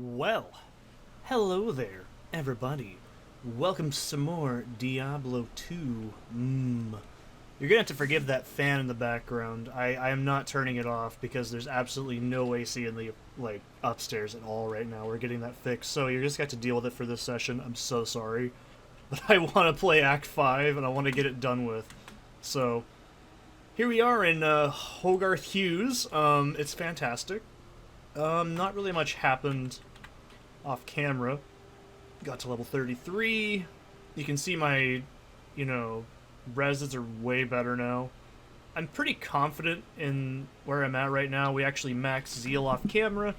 Well, hello there, everybody. Welcome to some more Diablo 2. You're gonna have to forgive that fan in the background. I am not turning it off because there's absolutely no AC in the upstairs at all right now. We're getting that fixed, so you're just got to deal with it for this session. I'm so sorry, but I want to play Act 5 and I want to get it done with. So here we are in Hogarth Hughes. It's fantastic. Not really much happened off camera. Got to level 33. You can see my, reses are way better now. I'm pretty confident in where I'm at right now. We actually max Zeal off camera,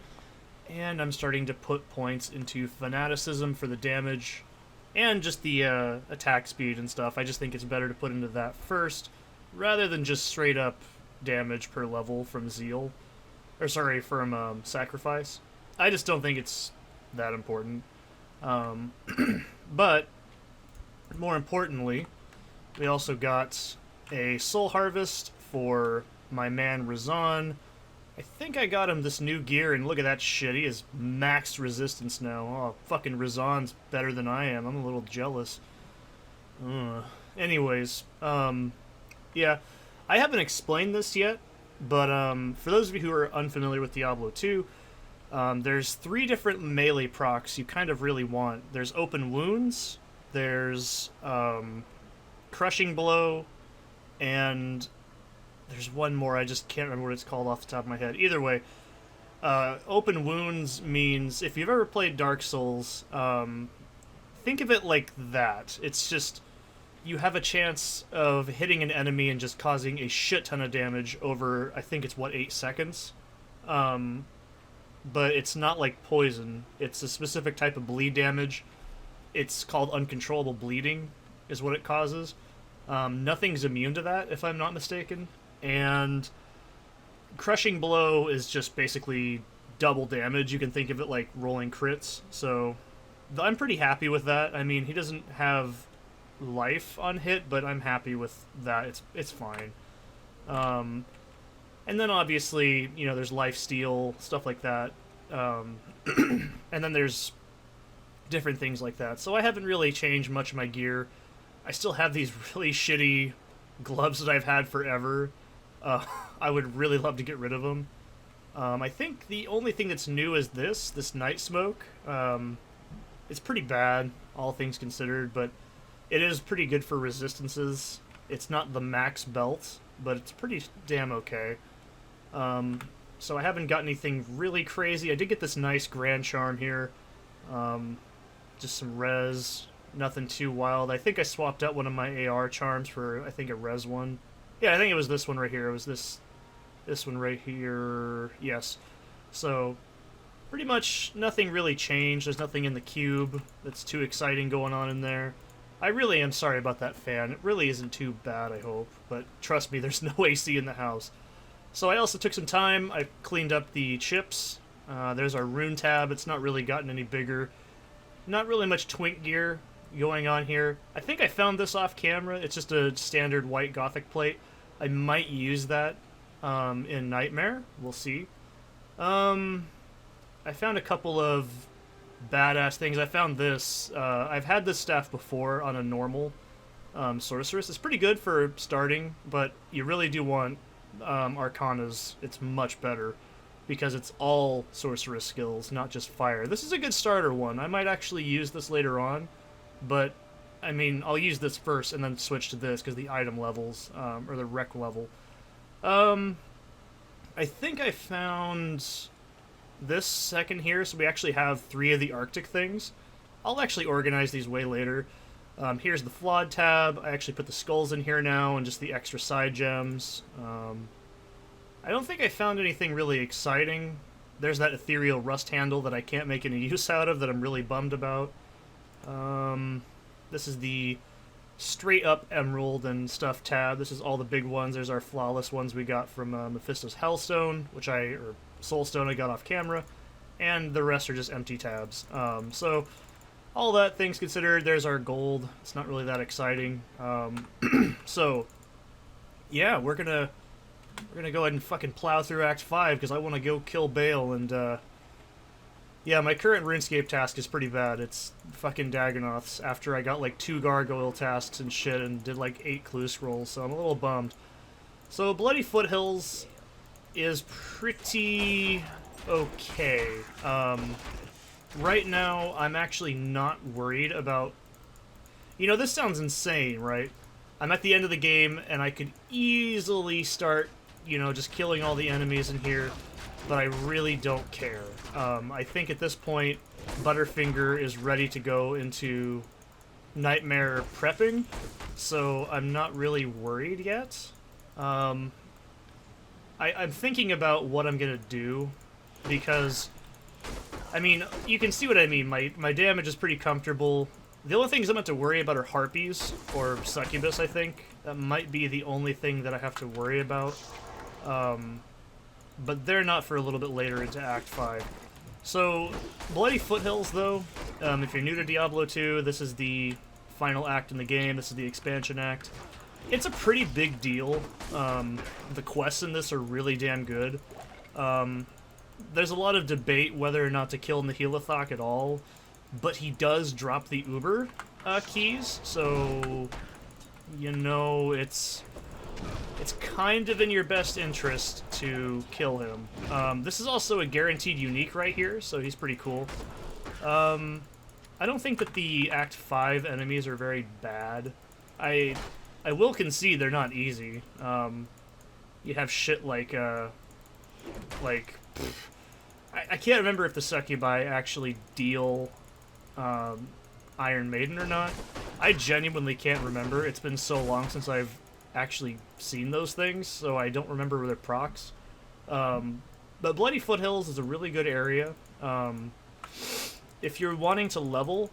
and I'm starting to put points into Fanaticism for the damage and just the attack speed and stuff. I just think it's better to put into that first rather than just straight up damage per level from Zeal. Or sorry, from Sacrifice. I just don't think it's that important. But more importantly, we also got a Soul Harvest for my man RYZEN. I think I got him this new gear, and look at that shit. He has max resistance now. Oh, fucking RYZEN's better than I am. I'm a little jealous. Anyways, yeah. I haven't explained this yet, but for those of you who are unfamiliar with Diablo 2, there's 3 different melee procs you kind of really want. There's Open Wounds, there's Crushing Blow, and there's one more. I just can't remember what it's called off the top of my head. Either way, Open Wounds means, if you've ever played Dark Souls, think of it like that. It's just, you have a chance of hitting an enemy and just causing a shit ton of damage over, I think it's, 8 seconds? But it's not like poison. It's a specific type of bleed damage. It's called uncontrollable bleeding, is what it causes. Nothing's immune to that, if I'm not mistaken. And Crushing Blow is just basically double damage. You can think of it like rolling crits. So I'm pretty happy with that. I mean, he doesn't have life on hit, but I'm happy with that. It's fine. And then obviously, there's lifesteal, stuff like that. And then there's different things like that. So I haven't really changed much of my gear. I still have these really shitty gloves that I've had forever. I would really love to get rid of them. I think the only thing that's new is this Night Smoke. It's pretty bad, all things considered, but it is pretty good for resistances. It's not the max belt, but it's pretty damn okay. So I haven't got anything really crazy. I did get this nice Grand Charm here. Just some res. Nothing too wild. I think I swapped out one of my AR charms for, I think, a res one. Yeah, I think it was this one right here. It was this one right here. Yes. So, pretty much nothing really changed. There's nothing in the cube that's too exciting going on in there. I really am sorry about that fan. It really isn't too bad, I hope. But trust me, there's no AC in the house. So I also took some time. I cleaned up the chips. There's our rune tab. It's not really gotten any bigger. Not really much twink gear going on here. I think I found this off camera. It's just a standard white gothic plate. I might use that in Nightmare. We'll see. I found a couple of badass things. I found this. I've had this staff before on a normal sorceress. It's pretty good for starting, but you really do want Arcana's. It's much better because it's all sorceress skills, not just fire. This is a good starter one. I might actually use this later on, but I mean, I'll use this first and then switch to this because the item levels, or the rec level. I think I found this second here, so we actually have 3 of the Arctic things. I'll actually organize these way later. Here's the Flawed tab. I actually put the skulls in here now and just the extra side gems. I don't think I found anything really exciting. There's that ethereal rust handle that I can't make any use out of that I'm really bummed about. This is the straight up emerald and stuff tab. This is all the big ones. There's our flawless ones we got from Mephisto's Hellstone, or Soulstone I got off camera. And the rest are just empty tabs. So all that things considered, there's our gold. It's not really that exciting. So yeah, we're gonna go ahead and fucking plow through Act 5 because I want to go kill Baal and Yeah, my current RuneScape task is pretty bad. It's fucking Dagonoths after I got like 2 gargoyle tasks and shit and did like 8 clue scrolls, so I'm a little bummed. So Bloody Foothills is pretty okay. Right now, I'm actually not worried about... You know, this sounds insane, right? I'm at the end of the game, and I could easily start, you know, just killing all the enemies in here, but I really don't care. I think at this point, Butterfinger is ready to go into Nightmare prepping, so I'm not really worried yet. I'm thinking about what I'm gonna do, because... I mean, you can see what I mean. My damage is pretty comfortable. The only things I'm going to worry about are Harpies, or Succubus, I think. That might be the only thing that I have to worry about. But they're not for a little bit later into Act 5. So, Bloody Foothills, though, if you're new to Diablo 2, this is the final act in the game. This is the expansion act. It's a pretty big deal. The quests in this are really damn good. There's a lot of debate whether or not to kill Nihilithok at all, but he does drop the Uber keys, so, you know, it's kind of in your best interest to kill him. This is also a guaranteed unique right here, so he's pretty cool. I don't think that the Act 5 enemies are very bad. I will concede they're not easy. You have shit like, I can't remember if the Succubi actually deal Iron Maiden or not. I genuinely can't remember. It's been so long since I've actually seen those things, so I don't remember their procs. But Bloody Foothills is a really good area. If you're wanting to level,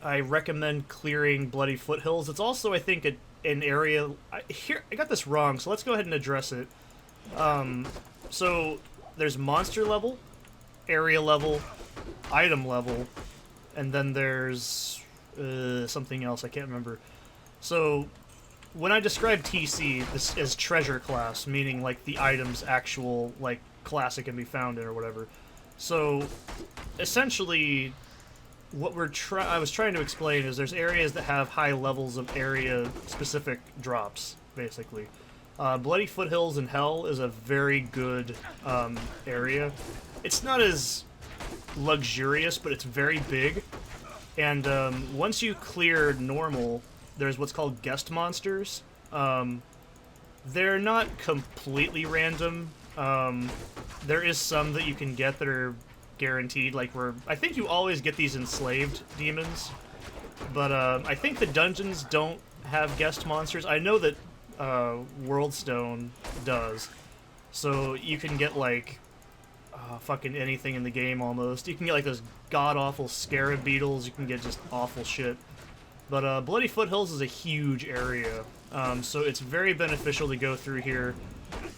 I recommend clearing Bloody Foothills. It's also, I think, an area... I got this wrong, so let's go ahead and address it. So, there's monster level, area level, item level, and then there's something else, I can't remember. So, when I describe TC, this is treasure class, meaning like the item's actual like class it can be found in or whatever. So, essentially, what I was trying to explain is there's areas that have high levels of area-specific drops, basically. Bloody Foothills in Hell is a very good area. It's not as luxurious, but it's very big. And once you clear normal, there's what's called guest monsters. They're not completely random. There is some that you can get that are guaranteed. Like I think you always get these enslaved demons, but I think the dungeons don't have guest monsters. I know that Worldstone does, so you can get like fucking anything in the game almost. You can get like those god-awful scarab beetles, you can get just awful shit. But Bloody Foothills is a huge area, so it's very beneficial to go through here.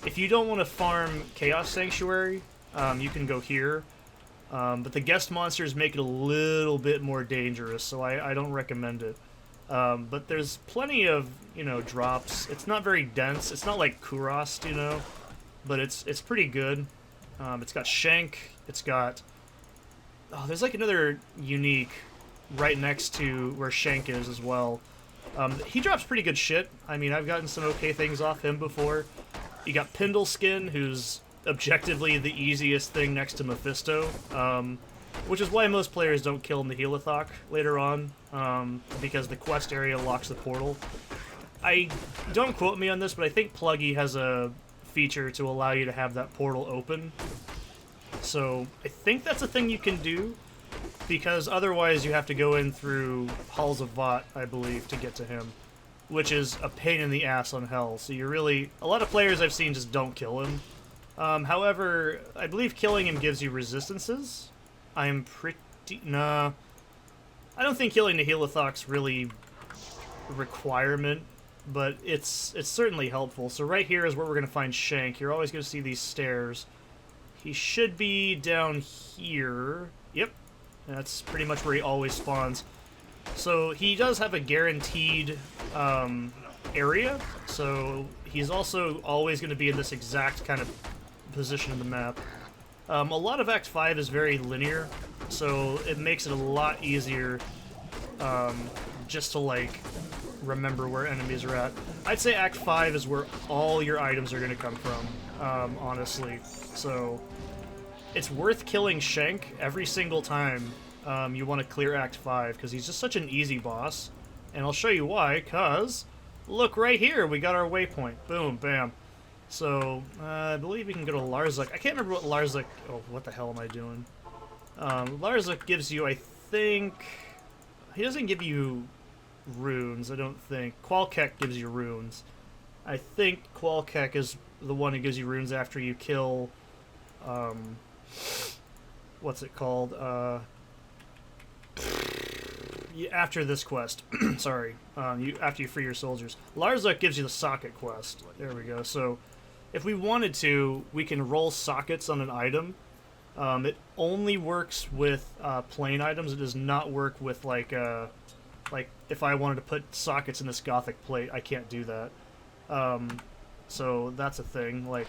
If you don't want to farm Chaos Sanctuary, you can go here, but the guest monsters make it a little bit more dangerous, so I don't recommend it. But there's plenty of, you know, drops. It's not very dense. It's not like Kurast, you know, but it's pretty good. It's got Shank. It's got... Oh, there's like another unique right next to where Shank is as well. He drops pretty good shit. I mean, I've gotten some okay things off him before. You got Pindleskin, who's objectively the easiest thing next to Mephisto, which is why most players don't kill Nihilithok later on, because the quest area locks the portal. Don't quote me on this, but I think Plugy has a feature to allow you to have that portal open. So I think that's a thing you can do, because otherwise you have to go in through Halls of Vought, I believe, to get to him, which is a pain in the ass on Hell. So you really... A lot of players I've seen just don't kill him. However, I believe killing him gives you resistances. I'm pretty... Nah. I don't think killing Nihilithok's really a requirement, but it's certainly helpful. So right here is where we're going to find Shank. You're always going to see these stairs. He should be down here. Yep. That's pretty much where he always spawns. So he does have a guaranteed area, so he's also always going to be in this exact kind of position of the map. A lot of Act 5 is very linear, so it makes it a lot easier just to, like, remember where enemies are at. I'd say Act 5 is where all your items are going to come from, honestly. So it's worth killing Shank every single time you want to clear Act 5, because he's just such an easy boss. And I'll show you why, because look right here, we got our waypoint. Boom, bam. So, I believe we can go to Larzuk. I can't remember what Larzuk... Oh, what the hell am I doing? Larzuk gives you, I think... He doesn't give you runes, I don't think. Qualkek gives you runes. I think Qualkek is the one who gives you runes after you kill... what's it called? After this quest. Sorry. After you free your soldiers. Larzuk gives you the socket quest. There we go. So... If we wanted to, we can roll sockets on an item. It only works with plain items. It does not work with, like if I wanted to put sockets in this Gothic plate, I can't do that. So that's a thing. Like,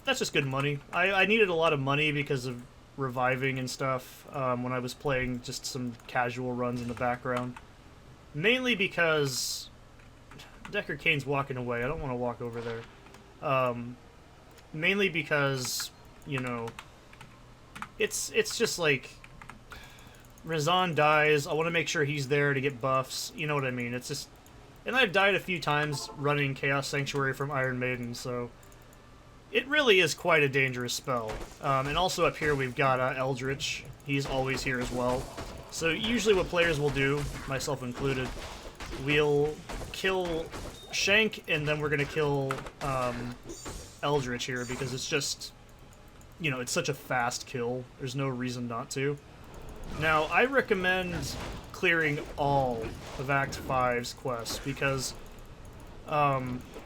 that's just good money. I needed a lot of money because of reviving and stuff when I was playing just some casual runs in the background. Mainly because Decker Kane's walking away. I don't want to walk over there. Mainly because, you know, it's just like RYZEN dies, I want to make sure he's there to get buffs, you know what I mean? It's just, and I've died a few times running Chaos Sanctuary from Iron Maiden, so it really is quite a dangerous spell. And also up here we've got Eldritch, he's always here as well. So usually what players will do, myself included, we'll kill Shank, and then we're going to kill Eldritch here, because it's just, you know, it's such a fast kill. There's no reason not to. Now, I recommend clearing all of Act 5's quests, because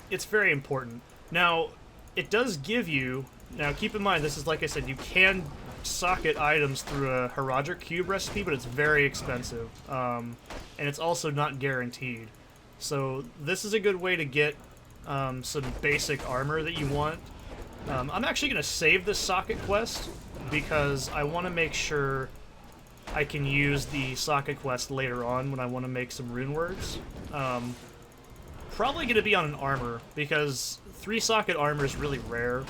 it's very important. Now, it does give you... Now, keep in mind, this is, like I said, you can socket items through a Herodric Cube recipe, but it's very expensive. And it's also not guaranteed. So this is a good way to get some basic armor that you want. I'm actually going to save this socket quest because I want to make sure I can use the socket quest later on when I want to make some rune words. Probably going to be on an armor because 3-socket armor is really rare,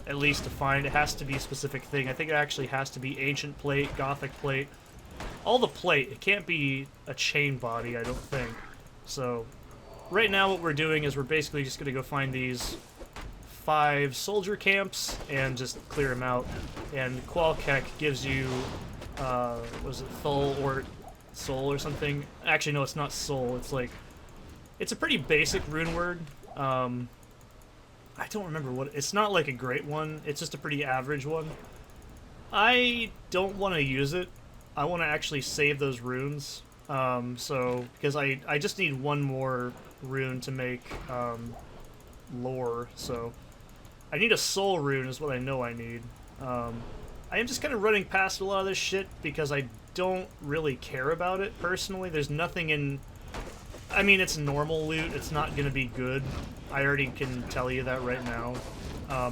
at least to find. It has to be a specific thing. I think it actually has to be Ancient Plate, Gothic Plate. All the plate. It can't be a chain body, I don't think. So... Right now what we're doing is we're basically just going to go find these 5 soldier camps and just clear them out. And Qualkek gives you, was it Thul or Soul or something? Actually, no, it's not Soul. It's like, it's a pretty basic rune word. I don't remember what, it's not like a great one. It's just a pretty average one. I don't want to use it. I want to actually save those runes. Because I just need one more rune to make lore, so I need a soul rune is what I know I need. I am just kind of running past a lot of this shit because I don't really care about it personally. There's nothing in... I mean, it's normal loot, it's not going to be good. I already can tell you that right now.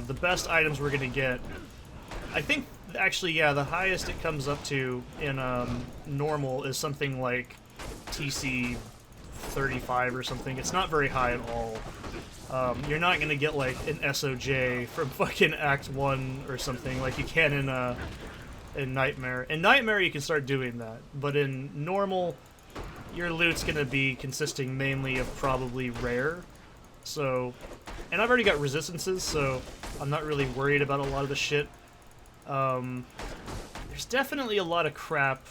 The best items we're going to get... I think, actually, yeah, the highest it comes up to in normal is something like TC 35 or something. It's not very high at all. You're not going to get, like, an SOJ from fucking Act 1 or something like you can in Nightmare. In Nightmare, you can start doing that, but in normal, your loot's going to be consisting mainly of probably rare. So, and I've already got resistances, so I'm not really worried about a lot of the shit. There's definitely a lot of crap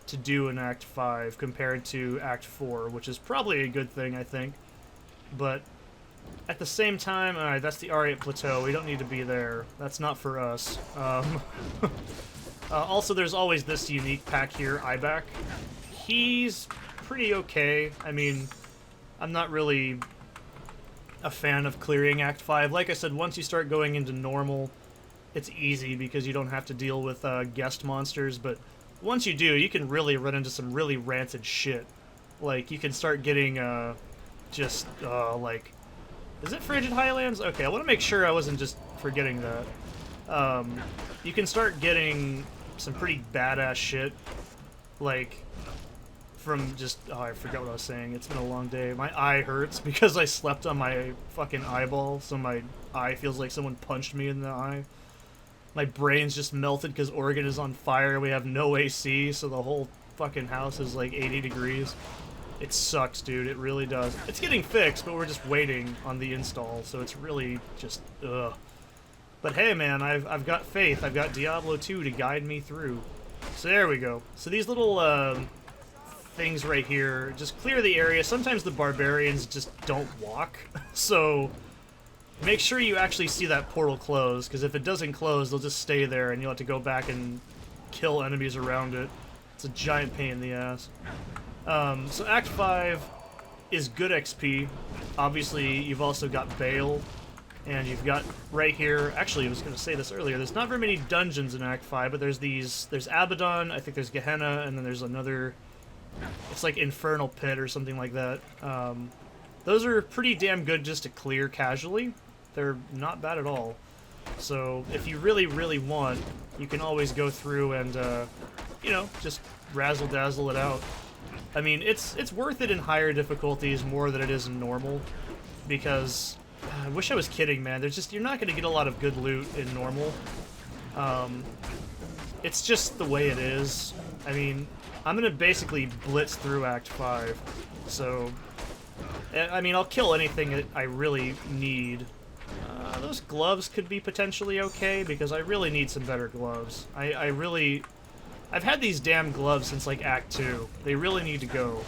to do in Act 5 compared to Act 4, which is probably a good thing, I think. But at the same time, alright, that's the Ariat Plateau. We don't need to be there. That's not for us. Also, there's always this unique pack here, Ibak. He's pretty okay. I mean, I'm not really a fan of clearing Act 5. Like I said, once you start going into normal, it's easy because you don't have to deal with guest monsters, but once you do, you can really run into some really rancid shit. Like, you can start getting, like... Is it Frigid Highlands? Okay, I want to make sure I wasn't just forgetting that. you can start getting some pretty badass shit, like from just, oh, I forgot what I was saying. It's been a long day. My eye hurts because I slept on my fucking eyeball, so my eye feels like someone punched me in the eye. My brain's just melted because Oregon is on fire. We have no AC, so the whole fucking house is like 80 degrees. It sucks, dude. It really does. It's getting fixed, but we're just waiting on the install, so it's really just, ugh. But hey, man, I've got faith. I've got Diablo 2 to guide me through. So there we go. So these little things right here just clear the area. Sometimes the barbarians just don't walk, so make sure you actually see that portal close, because if it doesn't close, they'll just stay there, and you'll have to go back and kill enemies around it. It's a giant pain in the ass. So Act 5 is good XP. Obviously, you've also got Baal, and you've got right here, actually I was going to say this earlier, there's not very many dungeons in Act 5, but there's Abaddon, I think there's Gehenna, and then there's another, it's like Infernal Pit or something like that. Those are pretty damn good just to clear casually. They're not bad at all. So if you really, really want, you can always go through and, you know, just razzle-dazzle it out. I mean, it's worth it in higher difficulties more than it is in normal, because I wish I was kidding, man. There's just, you're not going to get a lot of good loot in normal. It's just the way it is. I mean, I'm going to basically blitz through Act 5, so I mean, I'll kill anything that I really need. Those gloves could be potentially okay, because I really need some better gloves. I've had these damn gloves since, like, Act 2. They really need to go.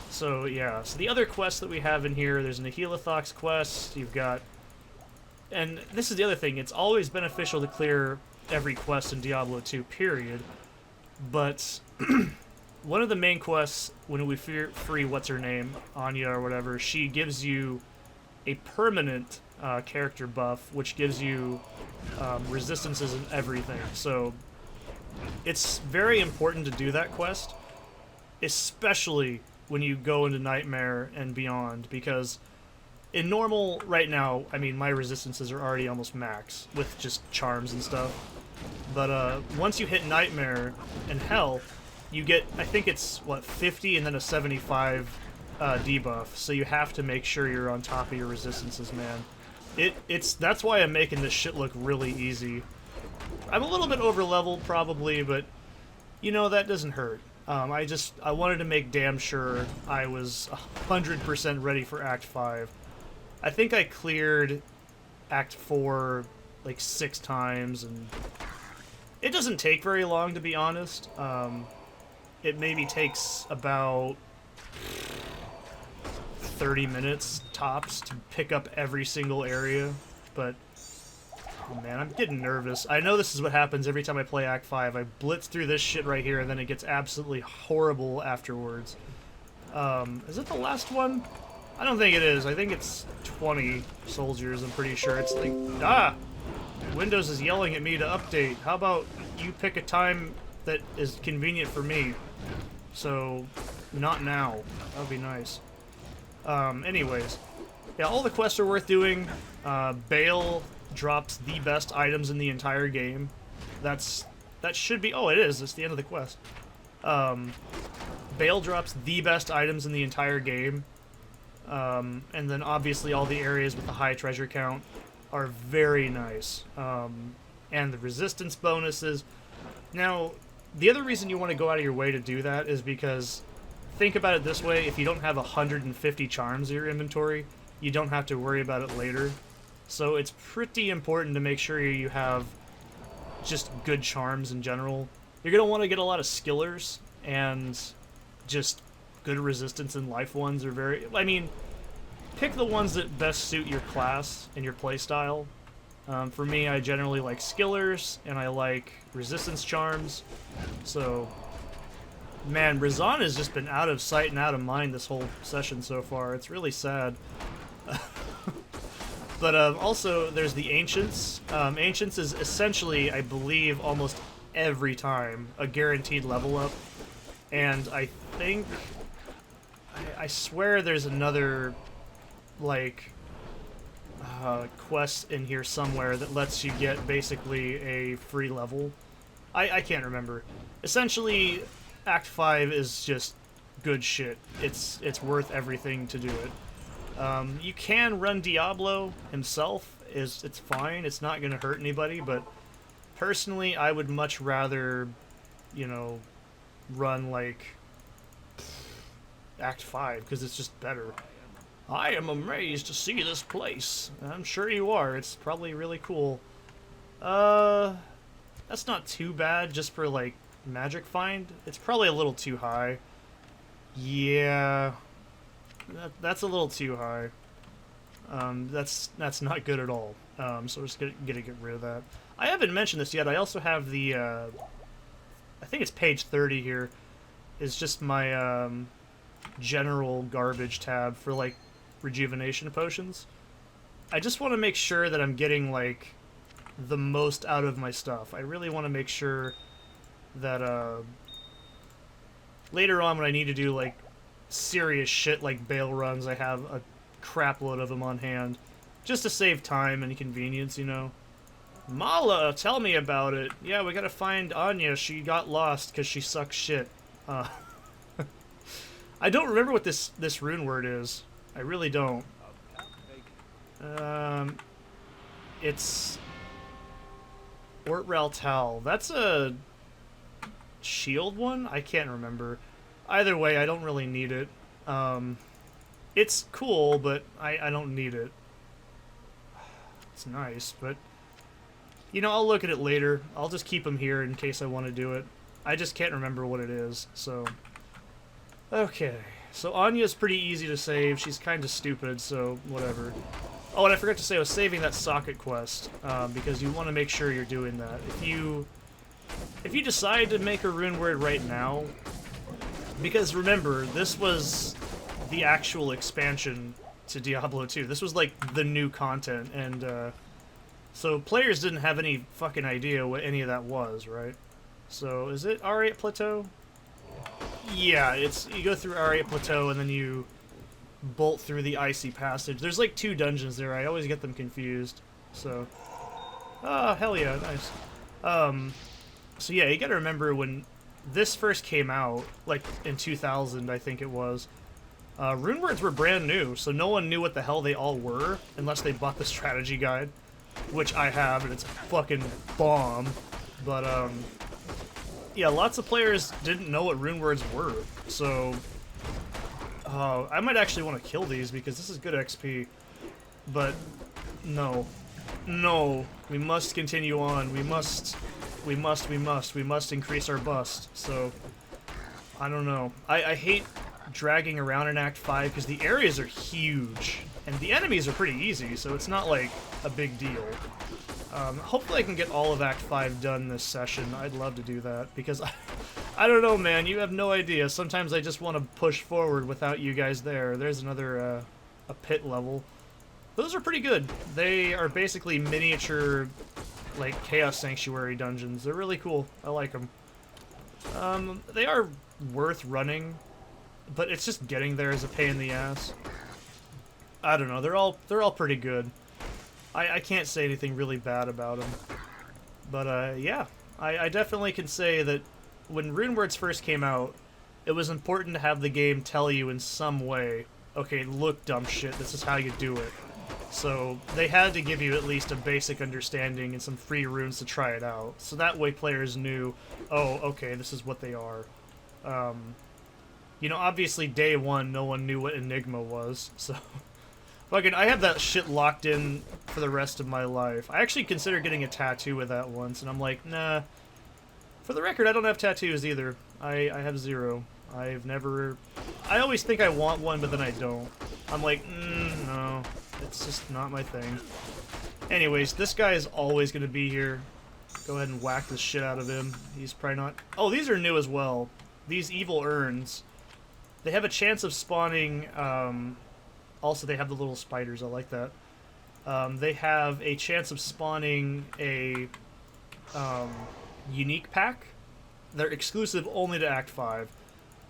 So, yeah. So the other quests that we have in here, there's an Ahilothox quest, you've got... And this is the other thing, it's always beneficial to clear every quest in Diablo 2, period. But one of the main quests, when we free what's-her-name, Anya or whatever, she gives you a permanent character buff, which gives you resistances and everything. So it's very important to do that quest, especially when you go into Nightmare and beyond, because in normal right now, I mean, my resistances are already almost max with just charms and stuff. But once you hit Nightmare and Hell, you get, I think it's, what, 50 and then a 75 debuff, so you have to make sure you're on top of your resistances, man. That's why I'm making this shit look really easy. I'm a little bit over-leveled, probably, but, you know, that doesn't hurt. I wanted to make damn sure I was 100% ready for Act 5. I think I cleared Act 4, like, 6 times, and it doesn't take very long, to be honest. It maybe takes about 30 minutes, tops, to pick up every single area, but... Oh man, I'm getting nervous. I know this is what happens every time I play Act 5. I blitz through this shit right here, and then it gets absolutely horrible afterwards. Is it the last one? I don't think it is. I think it's 20 soldiers, I'm pretty sure. It's like, ah! Windows is yelling at me to update. How about you pick a time that is convenient for me? So, not now. That would be nice. Anyways. Yeah, all the quests are worth doing. Baal drops the best items in the entire game. That should be... Oh, it is. It's the end of the quest. Baal drops the best items in the entire game. And then obviously all the areas with the high treasure count are very nice. And the resistance bonuses. Now, the other reason you want to go out of your way to do that is because, think about it this way, if you don't have 150 charms in your inventory, you don't have to worry about it later. So it's pretty important to make sure you have just good charms in general. You're going to want to get a lot of skillers, and just good resistance and life ones are very... I mean, pick the ones that best suit your class and your playstyle. For me, I generally like skillers, and I like resistance charms. So, man, RYZEN has just been out of sight and out of mind this whole session so far. It's really sad. But also, there's the Ancients. Ancients is essentially, I believe, almost every time a guaranteed level up. And I think... I swear there's another, like... quest in here somewhere that lets you get basically a free level. I can't remember. Essentially, Act 5 is just good shit. It's worth everything to do it. You can run Diablo himself. It's fine. It's not going to hurt anybody, but personally, I would much rather, you know, run, like, Act 5, because it's just better. I am amazed to see this place. I'm sure you are. It's probably really cool. That's not too bad just for, like, magic find. It's probably a little too high. Yeah. That's a little too high. That's not good at all. So we're just gonna get rid of that. I haven't mentioned this yet. I also have the, I think it's page 30 here. Is just my, general garbage tab for, like, rejuvenation potions. I just want to make sure that I'm getting, like, the most out of my stuff. I really want to make sure that, later on when I need to do, like, serious shit like Baal runs, I have a crap load of them on hand. Just to save time and convenience, you know. Mala, tell me about it. Yeah, we gotta find Anya. She got lost because she sucks shit. I don't remember what this rune word is. I really don't. It's Ortraltal. That's a shield one? I can't remember. Either way, I don't really need it. It's cool, but I don't need it. It's nice, but... You know, I'll look at it later. I'll just keep them here in case I want to do it. I just can't remember what it is, so... Okay, so Anya's pretty easy to save. She's kind of stupid, so whatever. Oh, and I forgot to say I was saving that socket quest, because you want to make sure you're doing that. If you decide to make a rune word right now, because remember, this was the actual expansion to Diablo 2. This was like the new content, and so players didn't have any fucking idea what any of that was, right? So is it R8 Plateau? Yeah, it's you go through R8 Plateau and then you bolt through the Icy Passage. There's like 2 dungeons there. I always get them confused. So, oh hell yeah, nice. So yeah, you gotta remember when this first came out, like in 2000, I think it was. Rune words were brand new, so no one knew what the hell they all were unless they bought the strategy guide, which I have, and it's a fucking bomb. But yeah, lots of players didn't know what rune words were, so I might actually want to kill these because this is good XP. But no, we must continue on. We must increase our bust. So I don't know. I hate dragging around in Act 5 because the areas are huge and the enemies are pretty easy, so it's not like a big deal. Hopefully I can get all of Act 5 done this session. I'd love to do that, because I don't know, man. You have no idea. Sometimes I just want to push forward without you guys there. There's another a pit level. Those are pretty good. They are basically miniature, like, Chaos Sanctuary dungeons. They're really cool. I like them. They are worth running, but it's just getting there is a pain in the ass. I don't know. They're all pretty good. I can't say anything really bad about them. But, yeah. I definitely can say that when runewords first came out, it was important to have the game tell you in some way, okay, look, dumb shit, this is how you do it. So they had to give you at least a basic understanding and some free runes to try it out. So that way players knew, oh, okay, this is what they are. You know, obviously day one, no one knew what Enigma was, so... Fucking, I have that shit locked in for the rest of my life. I actually considered getting a tattoo with that once, and I'm like, nah. For the record, I don't have tattoos either. I have 0. I've never... I always think I want one, but then I don't. I'm like, no. It's just not my thing. Anyways, this guy is always going to be here. Go ahead and whack the shit out of him. He's probably not... Oh, these are new as well. These evil urns. They have a chance of spawning... Also, they have the little spiders. I like that. They have a chance of spawning a unique pack. They're exclusive only to Act 5.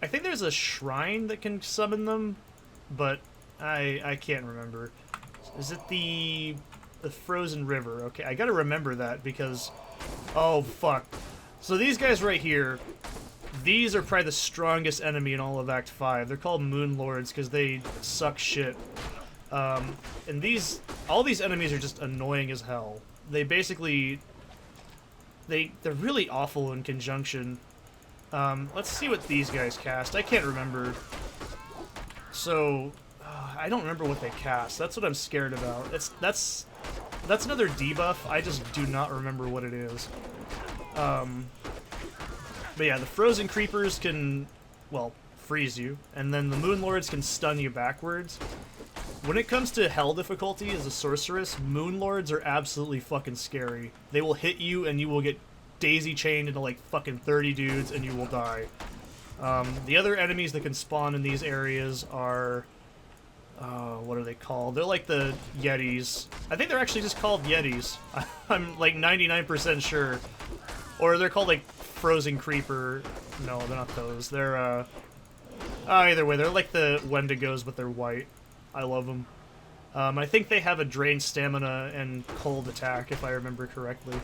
I think there's a shrine that can summon them, but I can't remember. Is it the frozen river? Okay, I gotta remember that because... Oh, fuck. So these guys right here, these are probably the strongest enemy in all of Act 5. They're called Moon Lords because they suck shit. And all these enemies are just annoying as hell. They basically... They're really awful in conjunction. Let's see what these guys cast. I can't remember. So, I don't remember what they cast. That's what I'm scared about. That's another debuff. I just do not remember what it is. But yeah, the frozen creepers can, well, freeze you, and then the Moon Lords can stun you backwards. When it comes to hell difficulty as a sorceress, Moon Lords are absolutely fucking scary. They will hit you and you will get daisy-chained into like fucking 30 dudes and you will die. The other enemies that can spawn in these areas are... what are they called? They're like the Yetis. I think they're actually just called Yetis. I'm like 99% sure. Or they're called like Frozen Creeper. No, they're not those. They're, either way, they're like the Wendigos, but they're white. I love them. I think they have a drained stamina and cold attack, if I remember correctly.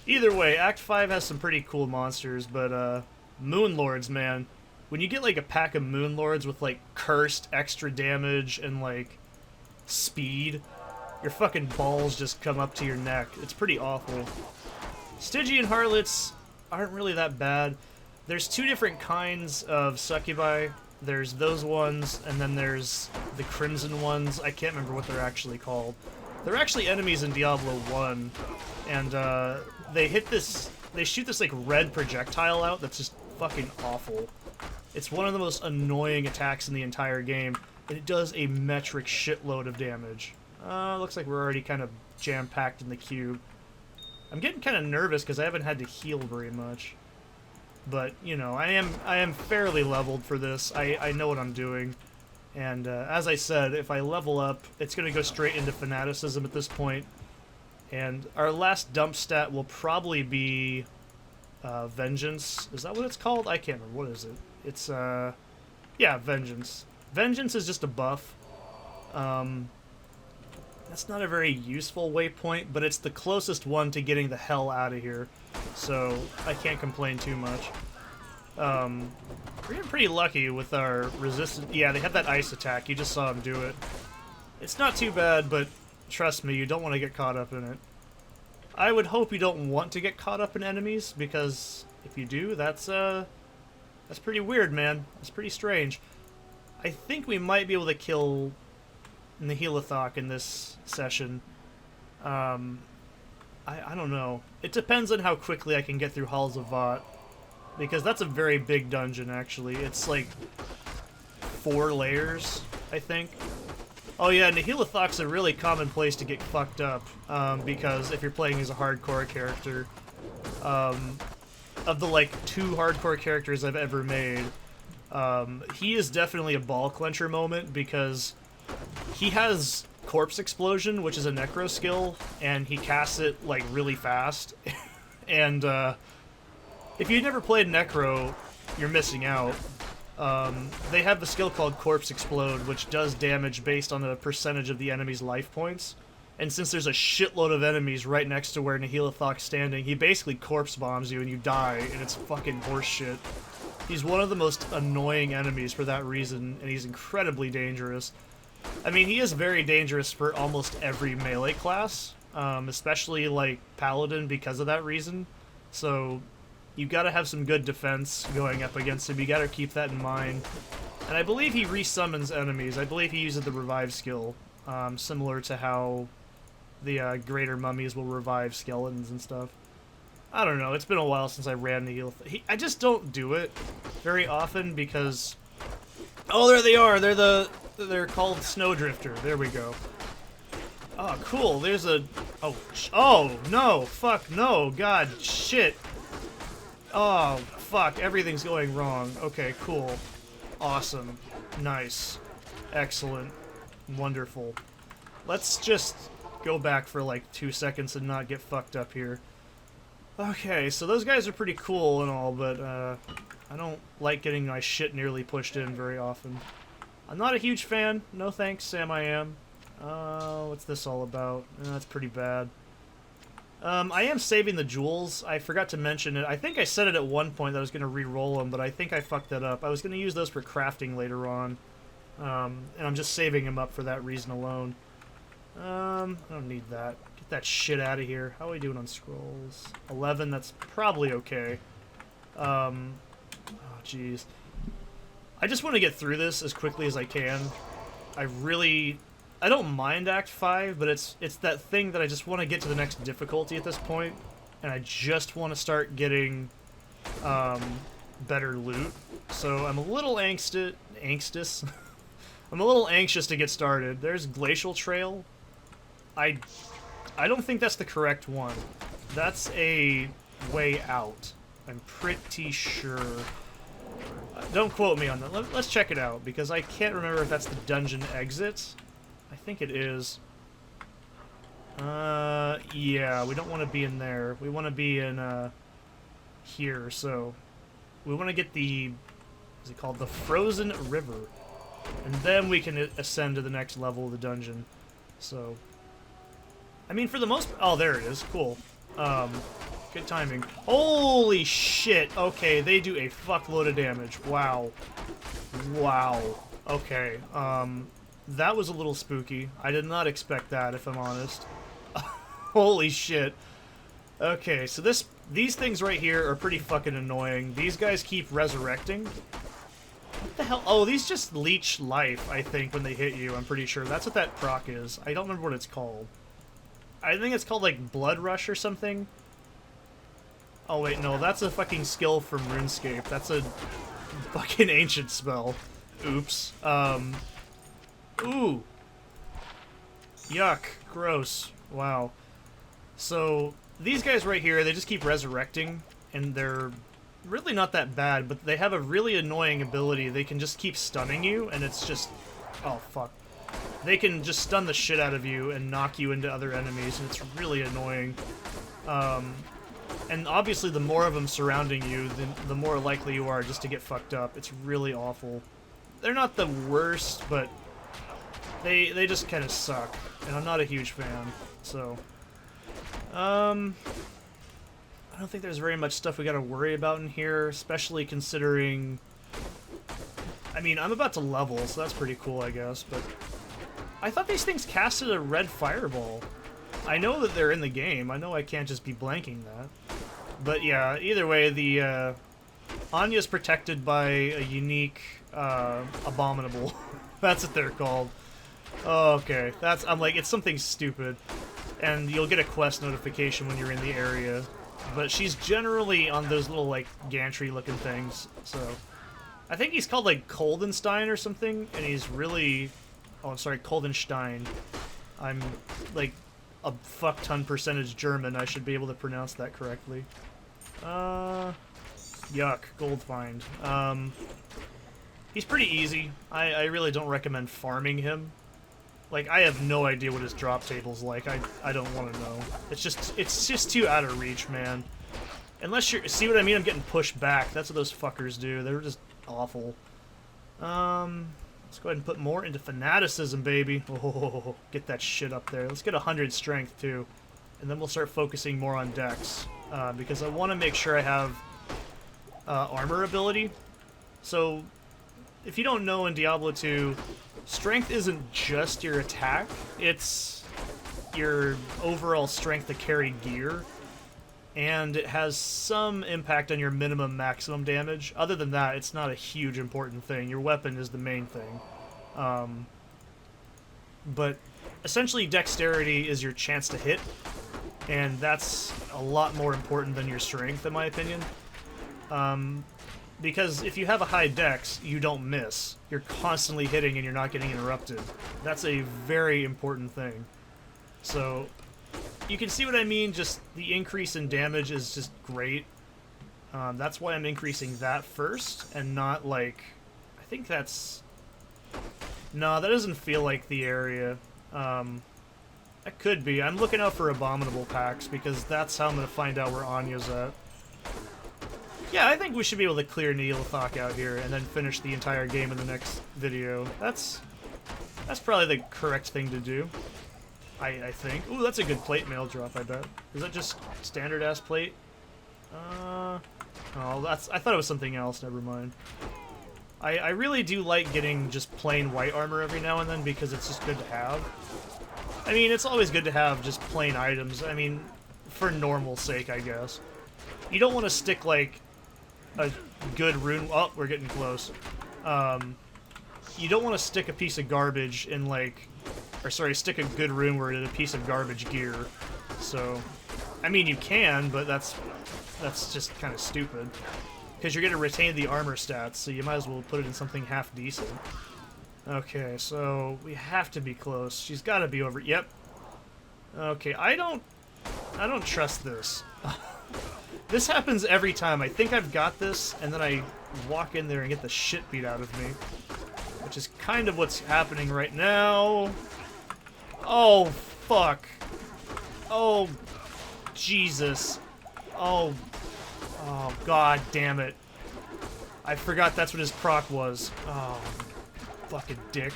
Either way, Act 5 has some pretty cool monsters, but, Moon Lords, man. When you get, like, a pack of Moon Lords with, like, cursed extra damage and, like, speed, your fucking balls just come up to your neck. It's pretty awful. Stygian Harlots aren't really that bad. There's two different kinds of succubi. There's those ones, and then there's the crimson ones. I can't remember what they're actually called. They're actually enemies in Diablo 1, and they shoot this like red projectile out that's just fucking awful. It's one of the most annoying attacks in the entire game, and it does a metric shitload of damage. Looks like we're already kind of jam-packed in the cube. I'm getting kind of nervous because I haven't had to heal very much. But, you know, I am fairly leveled for this. I know what I'm doing. And as I said, if I level up, it's going to go straight into fanaticism at this point. And our last dump stat will probably be Vengeance. Is that what it's called? I can't remember. What is it? It's, yeah, Vengeance. Vengeance is just a buff. That's not a very useful waypoint, but it's the closest one to getting the hell out of here. So I can't complain too much. We're getting pretty lucky with our resistance. Yeah, they have that ice attack. You just saw him do it. It's not too bad, but trust me, you don't want to get caught up in it. I would hope you don't want to get caught up in enemies, because if you do, that's pretty weird, man. It's pretty strange. I think we might be able to kill Nihilithok in this session. I don't know. It depends on how quickly I can get through Halls of Vought, because that's a very big dungeon, actually. It's like 4 layers, I think. Oh yeah, Nihilithok's a really common place to get fucked up, because if you're playing as a hardcore character, of the like 2 hardcore characters I've ever made, he is definitely a ball clencher moment, because he has Corpse Explosion, which is a Necro skill, and he casts it, like, really fast. And, if you've never played Necro, you're missing out. They have the skill called Corpse Explode, which does damage based on the percentage of the enemy's life points. And since there's a shitload of enemies right next to where Nihilithok's standing, he basically corpse bombs you and you die, and it's fucking horseshit. He's one of the most annoying enemies for that reason, and he's incredibly dangerous. I mean, he is very dangerous for almost every melee class, especially, like, Paladin because of that reason. So, you gotta have some good defense going up against him. You gotta keep that in mind. And I believe he resummons enemies. I believe he uses the revive skill, similar to how the greater mummies will revive skeletons and stuff. I don't know. It's been a while since I ran the heal. I just don't do it very often because... Oh, there they are! They're called Snowdrifter. There we go. Oh, cool. There's a... Oh, no! Fuck, no! God, shit! Oh, fuck. Everything's going wrong. Okay, cool. Awesome. Nice. Excellent. Wonderful. Let's just go back for like 2 seconds and not get fucked up here. Okay, so those guys are pretty cool and all, but I don't like getting my shit nearly pushed in very often. I'm not a huge fan. No thanks, Sam I am. What's this all about? That's pretty bad. I am saving the jewels. I forgot to mention it. I think I said it at one point that I was going to re-roll them, but I think I fucked that up. I was going to use those for crafting later on. And I'm just saving them up for that reason alone. I don't need that. Get that shit out of here. How are we doing on scrolls? 11, that's probably okay. Oh, jeez. I just want to get through this as quickly as I can. I don't mind Act 5, but it's that thing that I just want to get to the next difficulty at this point, and I just want to start getting better loot. So I'm a little anxious. I'm a little anxious to get started. There's Glacial Trail. I don't think that's the correct one. That's a way out. I'm pretty sure. Don't quote me on that. Let's check it out, because I can't remember if that's the dungeon exit. I think it is. Yeah, we don't want to be in there. We want to be in, here, so... We want to get the... What's it called? The Frozen River. And then we can ascend to the next level of the dungeon. So... I mean, for the most... Oh, there it is. Cool. Good timing. Holy shit! Okay, they do a fuckload of damage. Wow. Wow. Okay, that was a little spooky. I did not expect that, if I'm honest. Holy shit. Okay, so these things right here are pretty fucking annoying. These guys keep resurrecting. What the hell? Oh, these just leech life, I think, when they hit you, I'm pretty sure. That's what that proc is. I don't remember what it's called. I think it's called, like, Blood Rush or something. Oh, wait, no, that's a fucking skill from RuneScape. That's a fucking ancient spell. Oops. Ooh. Yuck. Gross. Wow. So, these guys right here, they just keep resurrecting, and they're really not that bad, but they have a really annoying ability. They can just keep stunning you, and it's just... Oh, fuck. They can just stun the shit out of you and knock you into other enemies, and it's really annoying. And obviously, the more of them surrounding you, the more likely you are just to get fucked up. It's really awful. They're not the worst, but... They just kind of suck, and I'm not a huge fan, so... I don't think there's very much stuff we gotta worry about in here, especially considering... I mean, I'm about to level, so that's pretty cool, I guess, but... I thought these things casted a red fireball. I know that they're in the game, I know I can't just be blanking that. But yeah, either way, the, Anya's protected by a unique, abominable. That's what they're called. Oh, okay. I'm like, it's something stupid. And you'll get a quest notification when you're in the area. But she's generally on those little, like, gantry-looking things, so... I think he's called, like, Koldenstein or something, and he's really... Oh, I'm sorry, Koldenstein. I'm, like, a fuck-ton percentage German. I should be able to pronounce that correctly. Yuck. Gold find. He's pretty easy. I really don't recommend farming him. Like, I have no idea what his drop table's like. I don't want to know. It's just too out of reach, man. Unless you're... See what I mean? I'm getting pushed back. That's what those fuckers do. They're just awful. Let's go ahead and put more into fanaticism, baby. Oh, get that shit up there. Let's get 100 strength, too. And then we'll start focusing more on dex. Because I want to make sure I have armor ability. So, if you don't know in Diablo 2... Strength isn't just your attack, it's your overall strength to carry gear, and it has some impact on your minimum maximum damage. Other than that, it's not a huge important thing. Your weapon is the main thing. But essentially dexterity is your chance to hit, and that's a lot more important than your strength, in my opinion. Because if you have a high dex, you don't miss. You're constantly hitting and you're not getting interrupted. That's a very important thing. So, you can see what I mean, just the increase in damage is just great. That's why I'm increasing that first, and not like... I think that's... No, that doesn't feel like the area. That could be. I'm looking out for abominable packs, because that's how I'm going to find out where Anya's at. Yeah, I think we should be able to clear Neilthok out here and then finish the entire game in the next video. That's That's probably the correct thing to do. I think. Ooh, that's a good plate mail drop, I bet. Is that just standard-ass plate? Oh, I thought it was something else, never mind. I really do like getting just plain white armor every now and then because it's just good to have. I mean, it's always good to have just plain items. I mean, for normal sake, I guess. You don't want to stick, like, a good rune... Oh, we're getting close. You don't want to stick a piece of garbage in, like... Or, sorry, stick a good rune word in a piece of garbage gear. So, I mean, you can, but that's just kind of stupid. Because you're going to retain the armor stats, so you might as well put it in something half decent. Okay, so we have to be close. She's got to be over... Yep. Okay, I don't trust this. This happens every time. I think I've got this, and then I walk in there and get the shit beat out of me. Which is kind of what's happening right now. Oh, fuck. Oh, Jesus. Oh, god damn it. I forgot that's what his proc was. Oh, fucking dick.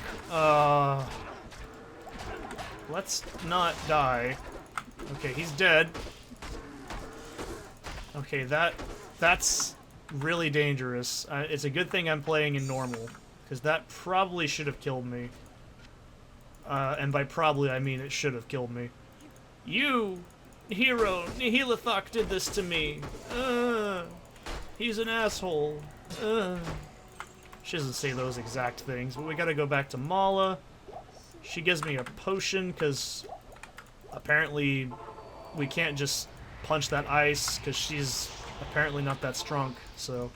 Let's not die. Okay, he's dead. Okay, that's really dangerous. It's a good thing I'm playing in normal, because that probably should have killed me. And by probably, I mean it should have killed me. You, hero, Nihilithok did this to me. He's an asshole. She doesn't say those exact things, but we gotta go back to Mala. She gives me a potion, because apparently we can't just punch that ice, because she's apparently not that strong, so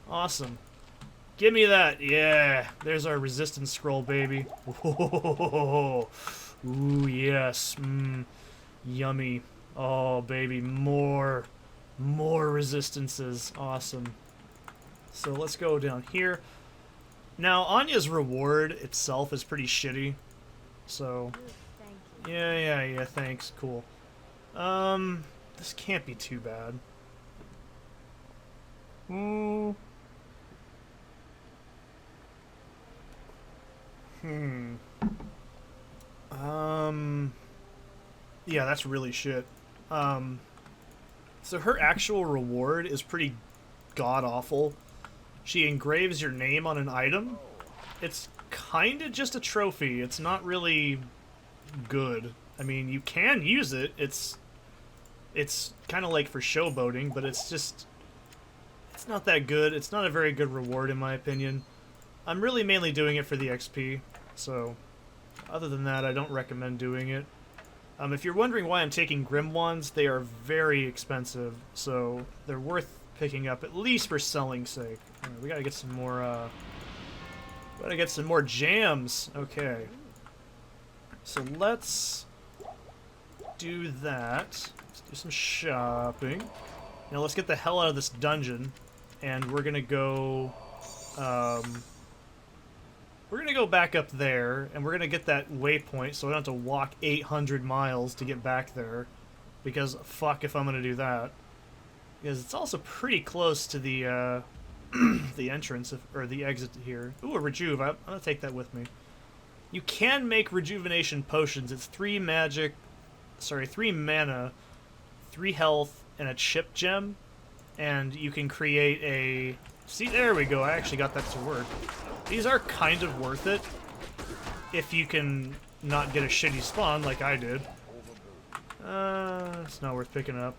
awesome. Give me that, yeah, there's our resistance scroll, baby. Whoa. Ooh, yes, yummy. Oh, baby, more resistances, awesome. So let's go down here. Now, Anya's reward itself is pretty shitty, so yeah, thanks, cool. This can't be too bad. Yeah, that's really shit. So her actual reward is pretty god-awful. She engraves your name on an item. It's kinda just a trophy. It's not really good. I mean, you can use it. It's kinda like for showboating, but it's not that good. It's not a very good reward, in my opinion. I'm really mainly doing it for the XP, so other than that, I don't recommend doing it. If you're wondering why I'm taking Grim Wands, they are very expensive, so they're worth picking up, at least for selling's sake. Right, we gotta get some more, jams. Okay. So let's do that. Let's do some shopping. Now let's get the hell out of this dungeon, and we're gonna go, back up there, and we're gonna get that waypoint so I don't have to walk 800 miles to get back there, because fuck if I'm gonna do that. Because it's also pretty close to the, the entrance, or the exit here. Ooh, a rejuve. I'm gonna take that with me. You can make rejuvenation potions. It's 3 mana, 3 health, and a chip gem, and you can create a... See, there we go, I actually got that to work. These are kind of worth it, if you can not get a shitty spawn like I did. It's not worth picking up.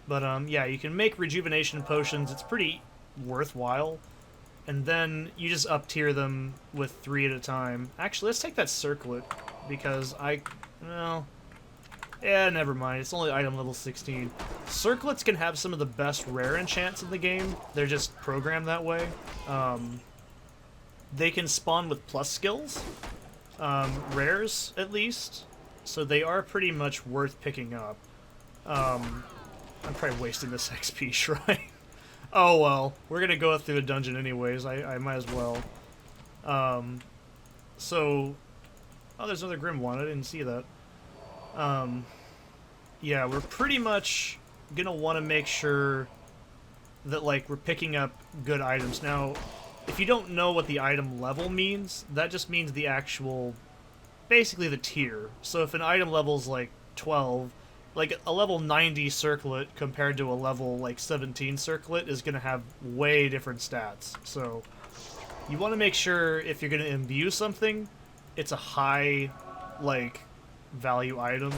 But, yeah, you can make rejuvenation potions, it's pretty worthwhile. And then you just up-tier them with 3 at a time. Actually, let's take that circlet, because yeah, never mind. It's only item level 16. Circlets can have some of the best rare enchants in the game. They're just programmed that way. They can spawn with plus skills. Rares, at least. So they are pretty much worth picking up. I'm probably wasting this XP shrine. Oh well. We're gonna go through the dungeon anyways. I might as well. So... Oh, there's another Grim one. I didn't see that. Yeah, we're pretty much gonna want to make sure that, like, we're picking up good items. Now, if you don't know what the item level means, that just means the actual basically the tier. So if an item level's like 12, like a level 90 circlet compared to a level like 17 circlet is going to have way different stats. So you want to make sure if you're going to imbue something, it's a high like value item.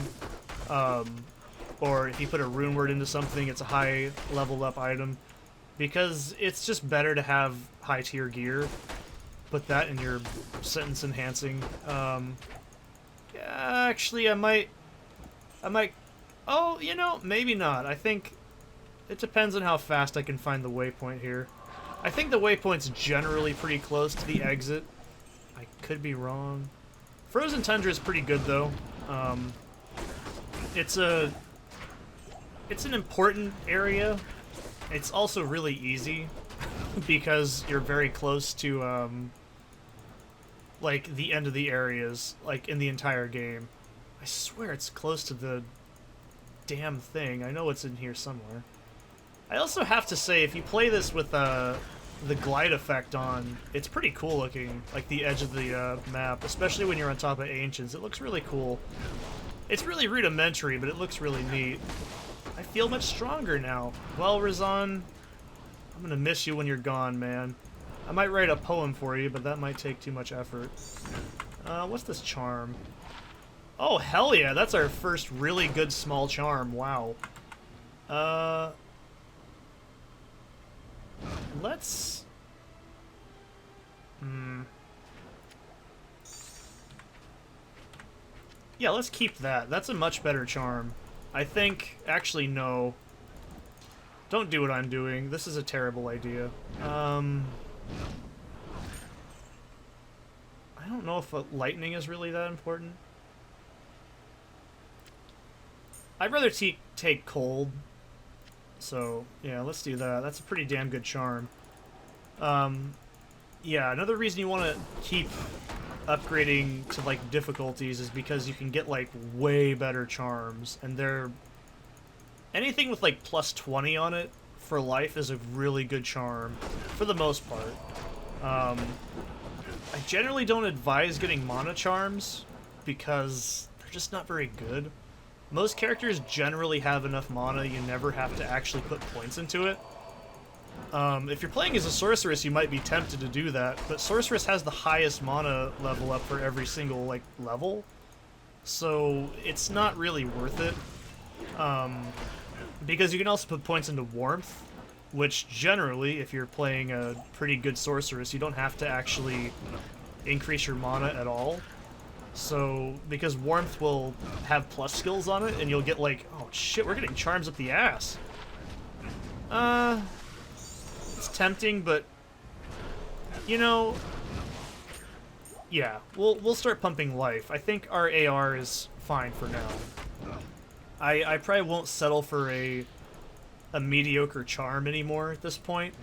Or if you put a rune word into something, it's a high leveled up item. Because it's just better to have high tier gear. Put that in your sentence enhancing. Actually, I might, oh, you know, maybe not. I think it depends on how fast I can find the waypoint here. I think the waypoint's generally pretty close to the exit. I could be wrong. Frozen Tundra is pretty good, though. It's an important area. It's also really easy because you're very close to, like, the end of the areas, like, in the entire game. I swear it's close to the damn thing. I know it's in here somewhere. I also have to say, if you play this with, the glide effect on, it's pretty cool looking, like the edge of the, map, especially when you're on top of Ancients. It looks really cool. It's really rudimentary, but it looks really neat. I feel much stronger now. Well, RYZEN, I'm gonna miss you when you're gone, man. I might write a poem for you, but that might take too much effort. What's this charm? Oh, hell yeah, that's our first really good small charm. Wow. Let's... Yeah, let's keep that. That's a much better charm. I think... Actually, no. Don't do what I'm doing. This is a terrible idea. I don't know if lightning is really that important. I'd rather take cold. So, yeah, let's do that. That's a pretty damn good charm. Yeah, another reason you want to keep upgrading to, like, difficulties is because you can get, like, way better charms. And they're... Anything with, like, plus 20 on it for life is a really good charm, for the most part. I generally don't advise getting mana charms, because they're just not very good. Most characters generally have enough mana, you never have to actually put points into it. If you're playing as a sorceress, you might be tempted to do that, but sorceress has the highest mana level up for every single, like, level, so it's not really worth it. Because you can also put points into warmth, which generally, if you're playing a pretty good sorceress, you don't have to actually increase your mana at all. So, because warmth will have plus skills on it, and you'll get like, oh shit, we're getting charms up the ass. It's tempting, but, you know, yeah, we'll start pumping life. I think our AR is fine for now. I probably won't settle for a mediocre charm anymore at this point.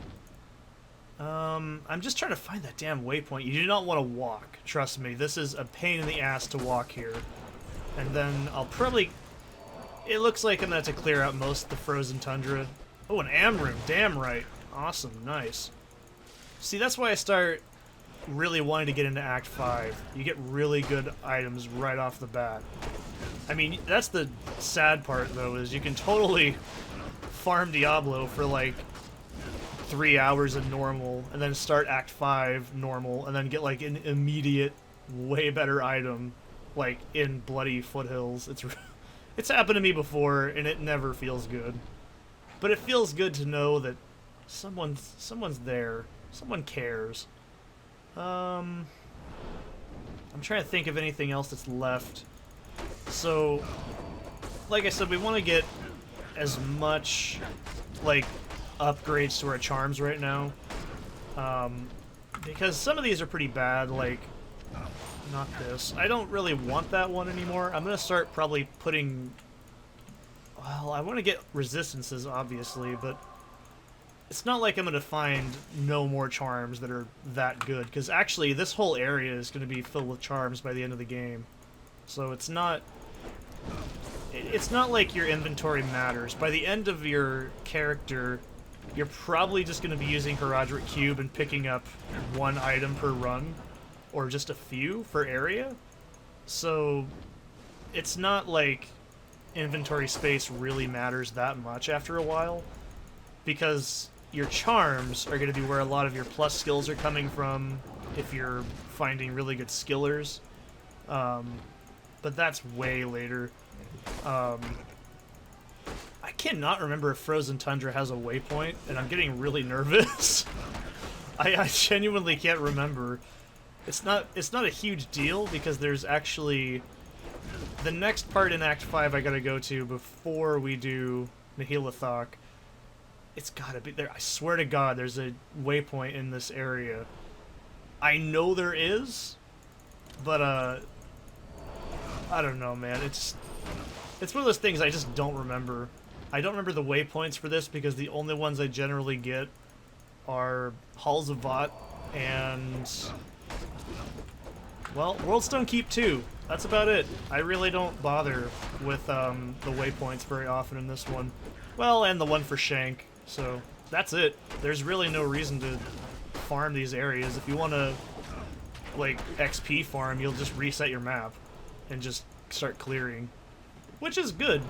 I'm just trying to find that damn waypoint. You do not want to walk. Trust me, this is a pain in the ass to walk here. And then I'll probably... It looks like I'm going to have to clear out most of the frozen tundra. Oh, an am room. Damn right. Awesome. Nice. See, that's why I start really wanting to get into Act 5. You get really good items right off the bat. I mean, that's the sad part, though, is you can totally farm Diablo for, like, 3 hours in normal, and then start Act 5 normal, and then get, like, an immediate, way better item, like, in Bloody Foothills. It's happened to me before, and it never feels good. But it feels good to know that someone's there. Someone cares. I'm trying to think of anything else that's left. So, like I said, we want to get as much, like, upgrades to our charms right now. Because some of these are pretty bad, like, not this. I don't really want that one anymore. I'm going to start probably putting... Well, I want to get resistances, obviously, but it's not like I'm going to find no more charms that are that good, because actually this whole area is going to be filled with charms by the end of the game. So it's not like your inventory matters. By the end of your character, you're probably just going to be using Herodric Cube and picking up one item per run, or just a few for area. So it's not like inventory space really matters that much after a while, because your charms are going to be where a lot of your plus skills are coming from if you're finding really good skillers. But that's way later. I cannot remember if Frozen Tundra has a waypoint, and I'm getting really nervous. I genuinely can't remember. It's not a huge deal, because there's actually the next part in Act 5 I gotta go to before we do Nihilithok. It's gotta be there. I swear to God, there's a waypoint in this area. I know there is, but I don't know, man. It's one of those things I just don't remember. I don't remember the waypoints for this because the only ones I generally get are Halls of Vought and, well, Worldstone Keep 2. That's about it. I really don't bother with the waypoints very often in this one. Well, and the one for Shank. So that's it. There's really no reason to farm these areas. If you want to, like, XP farm, you'll just reset your map and just start clearing, which is good.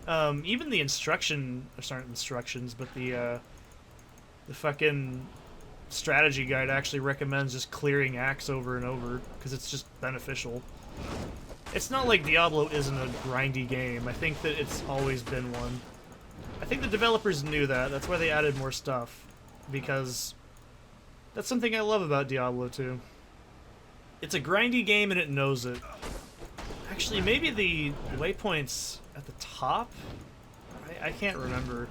Even the instructions, but the fucking strategy guide actually recommends just clearing Axe over and over, because it's just beneficial. It's not like Diablo isn't a grindy game. I think that it's always been one. I think the developers knew that. That's why they added more stuff, because that's something I love about Diablo 2. It's a grindy game and it knows it. Actually, maybe the waypoints at the top? I can't remember.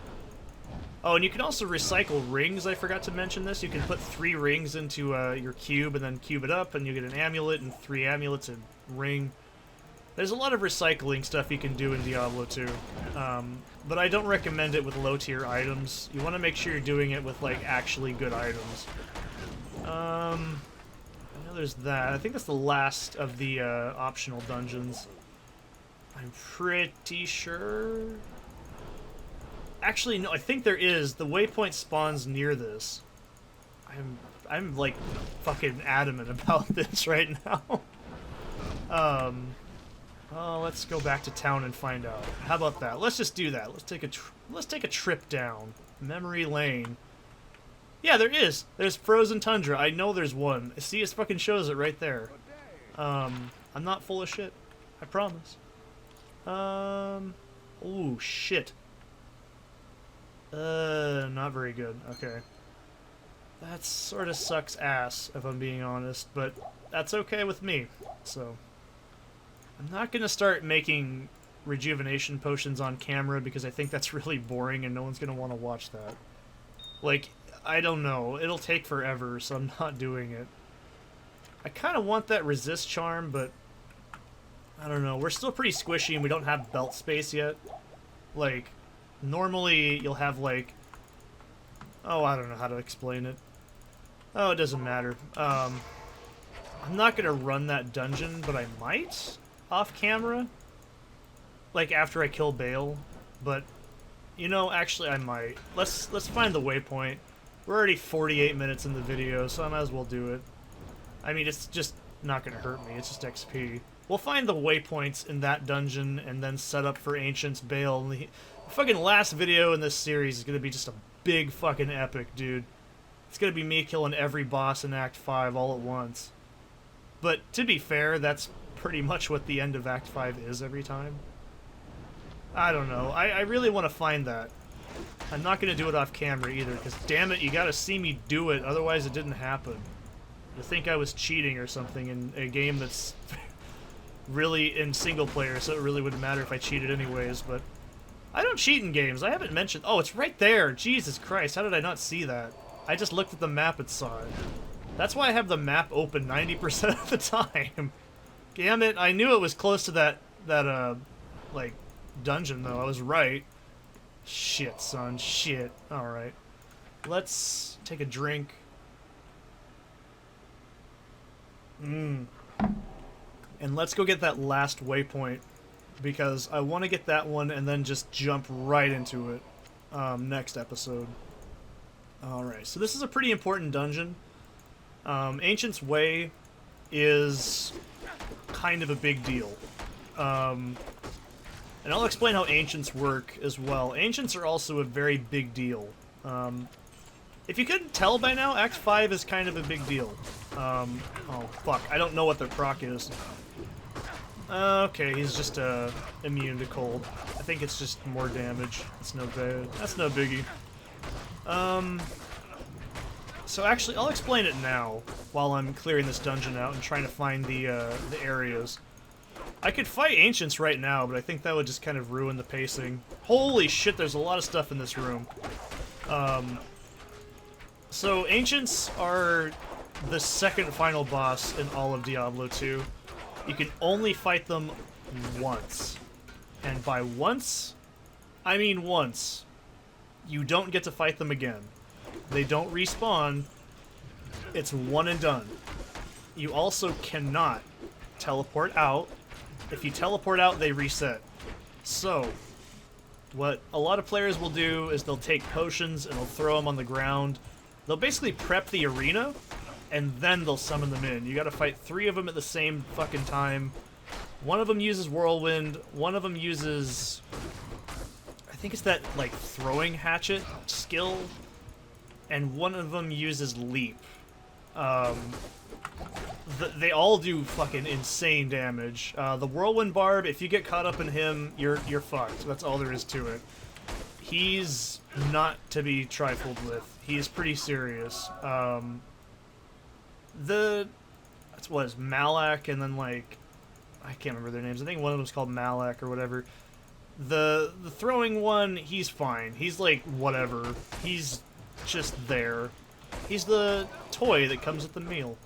Oh, and you can also recycle rings. I forgot to mention this. You can put 3 rings into your cube and then cube it up, and you get an amulet, and 3 amulets and ring. There's a lot of recycling stuff you can do in Diablo 2, but I don't recommend it with low-tier items. You want to make sure you're doing it with, like, actually good items. I know there's that. I think that's the last of the optional dungeons. I'm pretty sure... Actually, no, I think there is. The waypoint spawns near this. I'm like, fucking adamant about this right now. Oh, let's go back to town and find out. How about that? Let's just do that. Let's take a trip down memory lane. Yeah, there is. There's Frozen Tundra. I know there's one. See, it fucking shows it right there. I'm not full of shit. I promise. Oh shit. Not very good. Okay. That sort of sucks ass, if I'm being honest, but that's okay with me. So, I'm not gonna start making rejuvenation potions on camera because I think that's really boring and no one's gonna want to watch that. Like, I don't know. It'll take forever, so I'm not doing it. I kind of want that resist charm, but I don't know. We're still pretty squishy and we don't have belt space yet. Like, normally you'll have, like... Oh, I don't know how to explain it. Oh, it doesn't matter. I'm not gonna run that dungeon, but I might off camera. Like, after I kill Baal. But, you know, actually I might. Let's find the waypoint. We're already 48 minutes in the video, so I might as well do it. I mean, it's just not gonna hurt me. It's just XP. We'll find the waypoints in that dungeon and then set up for Ancients Baal. The fucking last video in this series is gonna be just a big fucking epic, dude. It's gonna be me killing every boss in Act 5 all at once. But to be fair, that's pretty much what the end of Act 5 is every time. I don't know. I really want to find that. I'm not gonna do it off camera either, because damn it, you gotta see me do it, otherwise it didn't happen. You think I was cheating or something in a game that's really in single player, so it really wouldn't matter if I cheated anyways, but I don't cheat in games. I haven't mentioned... Oh, it's right there! Jesus Christ, how did I not see that? I just looked at the map and saw it. That's why I have the map open 90% of the time. Damn it, I knew it was close to that like, dungeon, though. I was right. Shit, son, shit. Alright. Let's take a drink. And let's go get that last waypoint, because I want to get that one and then just jump right into it next episode. Alright, so this is a pretty important dungeon. Ancient's Way is kind of a big deal. And I'll explain how Ancients work as well. Ancients are also a very big deal. If you couldn't tell by now, Act 5 is kind of a big deal. Oh, fuck. I don't know what their proc is. Okay, he's just immune to cold. I think it's just more damage. That's no bad. That's no biggie. So actually, I'll explain it now while I'm clearing this dungeon out and trying to find the areas. I could fight Ancients right now, but I think that would just kind of ruin the pacing. Holy shit, there's a lot of stuff in this room. So Ancients are the second final boss in all of Diablo 2. You can only fight them once. And by once, I mean once. You don't get to fight them again. They don't respawn. It's one and done. You also cannot teleport out. If you teleport out, they reset. So, what a lot of players will do is they'll take potions and they'll throw them on the ground. They'll basically prep the arena, and then they'll summon them in. You gotta fight 3 of them at the same fucking time. One of them uses Whirlwind, one of them uses... I think it's that, like, throwing hatchet skill, and one of them uses Leap. They all do fucking insane damage. The Whirlwind Barb, if you get caught up in him, you're fucked. That's all there is to it. He's not to be trifled with. He's pretty serious. That's what is Malak, and then like I can't remember their names. I think one of them's called Malak or whatever. The throwing one, he's fine. He's like whatever. He's just there. He's the toy that comes with the meal.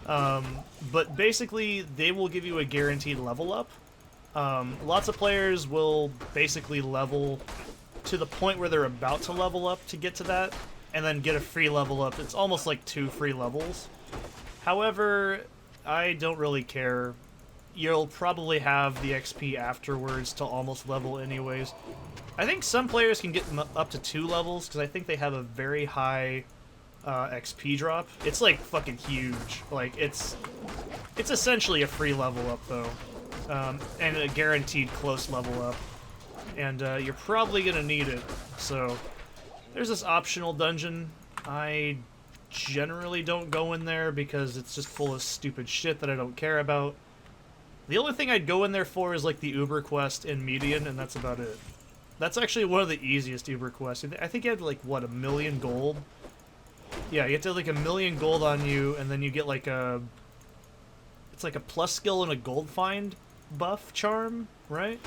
But basically, they will give you a guaranteed level up. Lots of players will basically level to the point where they're about to level up to get to that, and then get a free level up. It's almost like 2 free levels. However, I don't really care. You'll probably have the XP afterwards to almost level anyways. I think some players can get up to 2 levels, because I think they have a very high XP drop. It's like fucking huge. Like, it's essentially a free level up, though. And a guaranteed close level up. And you're probably gonna need it. So, there's this optional dungeon. I generally don't go in there because it's just full of stupid shit that I don't care about. The only thing I'd go in there for is like the Uber quest in Median, and that's about it. That's actually one of the easiest Uber quests. I think you have like, what, 1 million gold? Yeah, you have to have like 1 million gold on you, and then you get like a... It's like a plus skill and a gold find buff charm, right?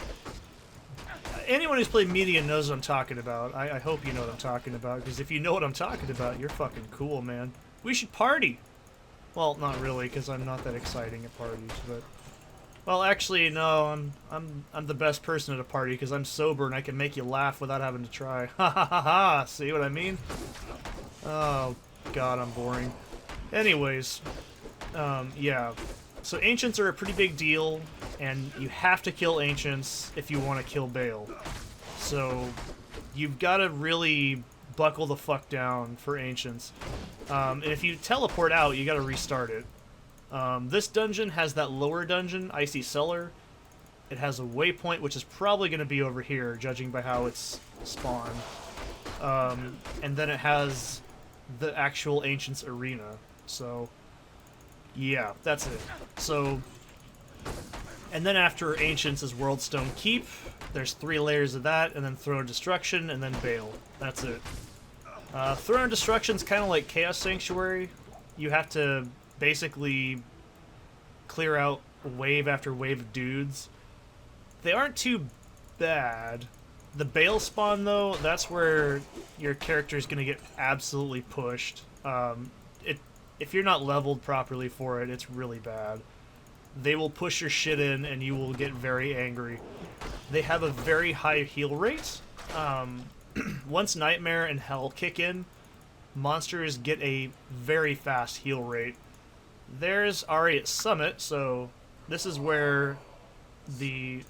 Anyone who's played Median knows what I'm talking about. I hope you know what I'm talking about, because if you know what I'm talking about, you're fucking cool, man. We should party! Well, not really, because I'm not that exciting at parties, but... Well, actually, no, I'm the best person at a party, because I'm sober and I can make you laugh without having to try. Ha ha ha ha! See what I mean? Oh, God, I'm boring. Anyways, yeah. So Ancients are a pretty big deal, and you have to kill Ancients if you want to kill Baal. So, you've got to really buckle the fuck down for Ancients. And if you teleport out, you got to restart it. This dungeon has that lower dungeon, Icy Cellar. It has a waypoint, which is probably going to be over here, judging by how it's spawned. And then it has the actual Ancients Arena. So, yeah, that's it. So, and then after Ancients is Worldstone Keep. There's 3 layers of that, and then Throne of Destruction, and then Baal. That's it. Throne of Destruction's kind of like Chaos Sanctuary. You have to basically clear out wave after wave of dudes. They aren't too bad. The Baal spawn, though, that's where your character is going to get absolutely pushed. If you're not leveled properly for it, it's really bad. They will push your shit in, and you will get very angry. They have a very high heal rate. Once Nightmare and Hell kick in, monsters get a very fast heal rate. There's Ari at Summit, so this is where the...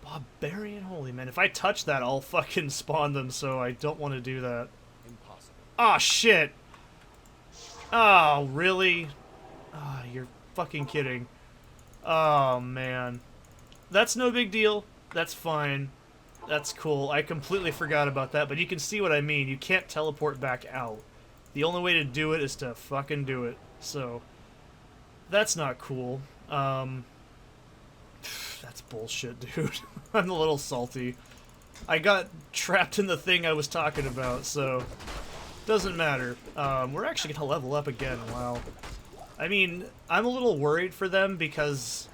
Barbarian Holy Man. If I touch that, I'll fucking spawn them, so I don't want to do that. Impossible. Oh, shit! Oh, really? Ah, you're fucking kidding. Oh, man. That's no big deal. That's fine. That's cool. I completely forgot about that, but you can see what I mean. You can't teleport back out. The only way to do it is to fucking do it. So, that's not cool. That's bullshit, dude. I'm a little salty. I got trapped in the thing I was talking about, so doesn't matter. We're actually gonna level up again. Wow. I mean, I'm a little worried for them because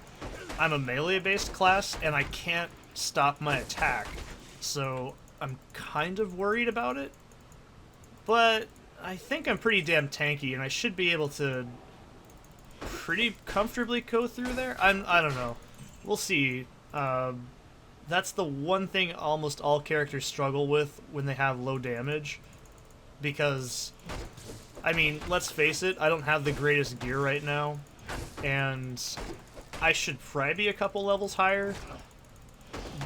I'm a melee-based class and I can't stop my attack, so I'm kind of worried about it. But I think I'm pretty damn tanky, and I should be able to pretty comfortably go through there. I don't know. We'll see. That's the one thing almost all characters struggle with when they have low damage. Because, I mean, let's face it, I don't have the greatest gear right now. And I should probably be a couple levels higher.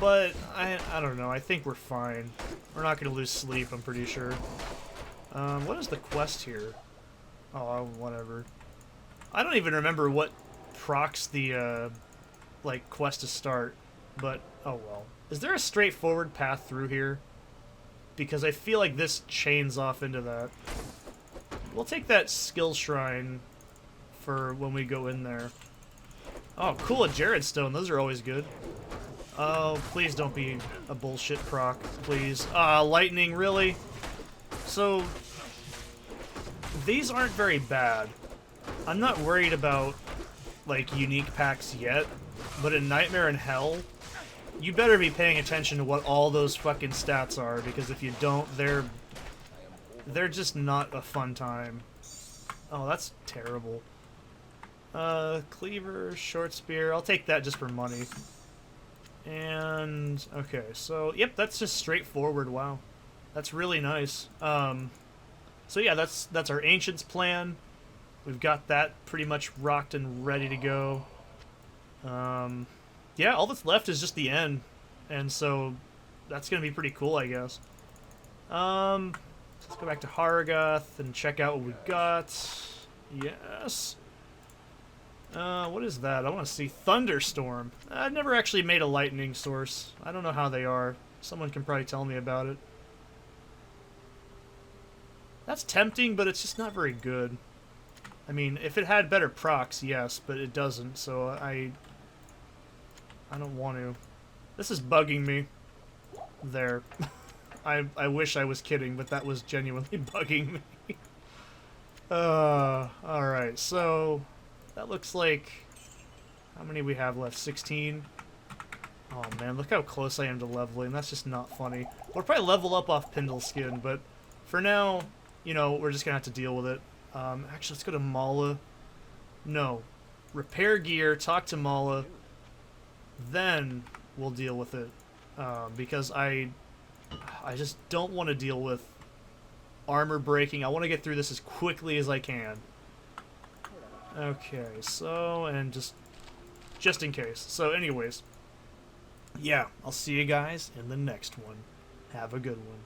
But, I don't know, I think we're fine. We're not going to lose sleep, I'm pretty sure. What is the quest here? Oh, whatever. I don't even remember what procs the, like, quest to start. But, oh well. Is there a straightforward path through here? Because I feel like this chains off into that. We'll take that skill shrine for when we go in there. Oh, cool, a Jared Stone. Those are always good. Oh, please don't be a bullshit proc. Please. Lightning, really? So, these aren't very bad. I'm not worried about, like, unique packs yet. But in Nightmare in Hell, you better be paying attention to what all those fucking stats are, because if you don't, they're just not a fun time. Oh, that's terrible. Cleaver, short spear. I'll take that just for money. And okay, so yep, that's just straightforward. Wow, that's really nice. So yeah, that's our Ancients plan. We've got that pretty much rocked and ready to go. Yeah, all that's left is just the end, and so that's gonna be pretty cool, I guess. Let's go back to Hogarth and check out what we got. Yes. What is that? I want to see Thunderstorm. I've never actually made a lightning source. I don't know how they are. Someone can probably tell me about it. That's tempting, but it's just not very good. I mean, if it had better procs, yes, but it doesn't, so I don't want to. This is bugging me. There. I wish I was kidding, but that was genuinely bugging me. Alright, so that looks like... How many we have left? 16? Oh man, look how close I am to leveling. That's just not funny. We'll probably level up off Pindle Skin, but for now, you know, we're just gonna have to deal with it. Actually, let's go to Mala. No. Repair gear, talk to Mala. Then we'll deal with it, because I just don't want to deal with armor breaking. I want to get through this as quickly as I can. Okay, so, and just in case. So anyways, yeah, I'll see you guys in the next one. Have a good one.